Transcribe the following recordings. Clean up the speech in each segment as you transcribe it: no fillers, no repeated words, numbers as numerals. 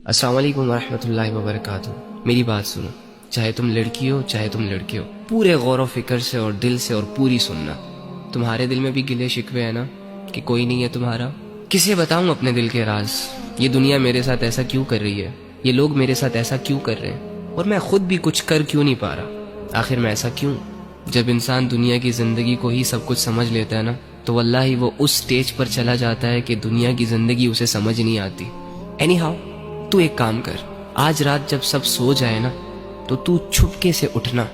السلام علیکم ورحمۃ اللہ وبرکاتہ۔ میری بات سنو، چاہے تم لڑکی ہو چاہے تم لڑکے ہو، پورے غور و فکر سے اور دل سے اور پوری سننا۔ تمہارے دل میں بھی گلے شکوے ہیں نا کہ کوئی نہیں ہے تمہارا؟ کسے بتاؤں اپنے دل کے راز؟ یہ دنیا میرے ساتھ ایسا کیوں کر رہی ہے؟ یہ لوگ میرے ساتھ ایسا کیوں کر رہے ہیں؟ اور میں خود بھی کچھ کر کیوں نہیں پا رہا؟ آخر میں ایسا کیوں؟ جب انسان دنیا کی زندگی کو ہی سب کچھ سمجھ لیتا ہے نا، تو واللہ ہی وہ اس سٹیج پر چلا جاتا ہے کہ دنیا کی زندگی اسے سمجھ نہیں آتی۔ اینی ہاؤ، تو ایک کام کر، آج رات جب سب سو جائے نا، تو چھپکے سے اٹھنا،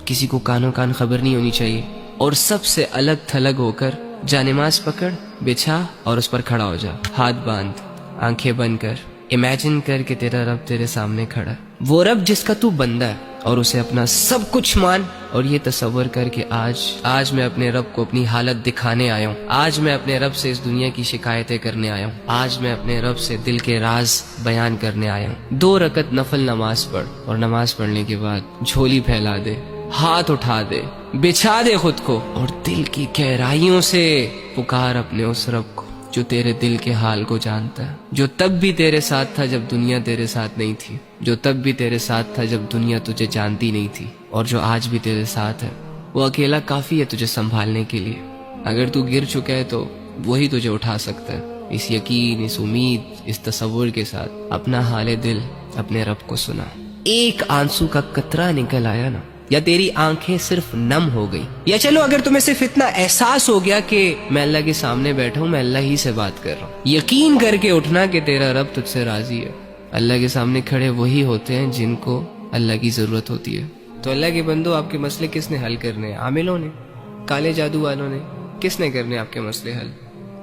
کسی کو کانوں کان خبر نہیں ہونی چاہیے، اور سب سے الگ تھلگ ہو کر جا نماز پکڑ، بچھا اور اس پر کھڑا ہو جا، ہاتھ باندھ، آنکھیں بند کر، امیجن کر کہ تیرا رب تیرے سامنے کھڑا ہے، وہ رب جس کا تو بندہ ہے، اور اسے اپنا سب کچھ مان، اور یہ تصور کر کہ آج میں اپنے رب کو اپنی حالت دکھانے آیا ہوں، آج میں اپنے رب سے اس دنیا کی شکایتیں کرنے آیا ہوں، آج میں اپنے رب سے دل کے راز بیان کرنے آیا ہوں۔ 2 رکعت نفل نماز پڑھ، اور نماز پڑھنے کے بعد جھولی پھیلا دے، ہاتھ اٹھا دے، بچھا دے خود کو، اور دل کی گہرائیوں سے پکار اپنے اس رب کو جو تیرے دل کے حال کو جانتا ہے، جو تب بھی تیرے ساتھ تھا جب دنیا تیرے ساتھ نہیں تھی، جو تب بھی تیرے ساتھ تھا جب دنیا تجھے جانتی نہیں تھی، اور جو آج بھی تیرے ساتھ ہے۔ وہ اکیلا کافی ہے تجھے سنبھالنے کے لیے۔ اگر تو گر چکا ہے تو وہی تجھے اٹھا سکتا ہے۔ اس یقین، اس امید، اس تصور کے ساتھ اپنا حال دل اپنے رب کو سنا۔ ایک آنسو کا قطرہ نکل آیا نا، یا تیری آنکھیں صرف نم ہو گئی، یا چلو اگر تمہیں صرف اتنا احساس ہو گیا کہ میں اللہ کے سامنے بیٹھا ہوں، میں اللہ ہی سے بات کر رہا ہوں، یقین کر کے اٹھنا کہ تیرا رب تجھ سے راضی ہے۔ اللہ کے سامنے کھڑے وہی ہوتے ہیں جن کو اللہ کی ضرورت ہوتی ہے۔ تو اللہ کے بندو، آپ کے مسئلے کس نے حل کرنے ہیں؟ عاملوں نے؟ کالے جادو والوں نے؟ کس نے کرنے آپ کے مسئلے حل؟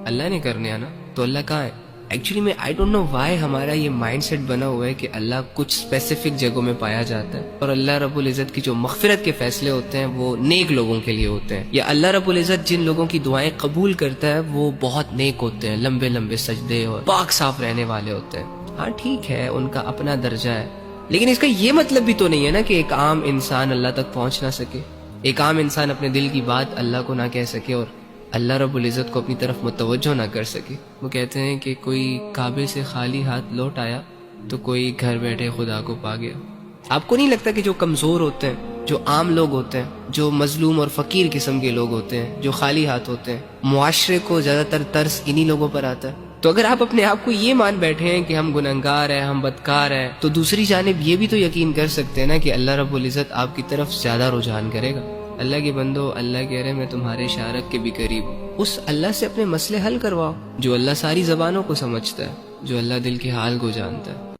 اللہ نے کرنے ہیں نا۔ تو اللہ کہاں ہے؟ ایکچولی میں آئی ڈونٹ نو وائی ہمارا یہ مائنڈ سیٹ بنا ہوا ہے کہ اللہ کچھ اسپیسیفک جگہوں میں پایا جاتا ہے، اور اللہ رب العزت کی جو مغفرت کے فیصلے ہوتے ہیں وہ نیک لوگوں کے لیے ہوتے ہیں، یا اللہ رب العزت جن لوگوں کی دعائیں قبول کرتا ہے وہ بہت نیک ہوتے ہیں، لمبے لمبے سجدے اور پاک صاف رہنے والے ہوتے ہیں۔ ہاں ٹھیک ہے، ان کا اپنا درجہ ہے، لیکن اس کا یہ مطلب بھی تو نہیں ہے نا کہ ایک عام انسان اللہ تک پہنچ نہ سکے، ایک عام انسان اپنے دل کی بات اللہ کو نہ کہہ سکے اور اللہ رب العزت کو اپنی طرف متوجہ نہ کر سکے۔ وہ کہتے ہیں کہ کوئی کعبے سے خالی ہاتھ لوٹ آیا تو کوئی گھر بیٹھے خدا کو پا گیا۔ آپ کو نہیں لگتا کہ جو کمزور ہوتے ہیں، جو عام لوگ ہوتے ہیں، جو مظلوم اور فقیر قسم کے لوگ ہوتے ہیں، جو خالی ہاتھ ہوتے ہیں، معاشرے کو زیادہ تر ترس انہی لوگوں پر آتا ہے؟ تو اگر آپ اپنے آپ کو یہ مان بیٹھے ہیں کہ ہم گنہگار ہیں، ہم بدکار ہیں، تو دوسری جانب یہ بھی تو یقین کر سکتے ہیں نا کہ اللہ رب العزت آپ کی طرف زیادہ رجحان کرے گا۔ اللہ کے بندو، اللہ کہہ رہے میں تمہارے شارک کے بھی قریب ہوں۔ اس اللہ سے اپنے مسئلے حل کرواؤ، جو اللہ ساری زبانوں کو سمجھتا ہے، جو اللہ دل کے حال کو جانتا ہے۔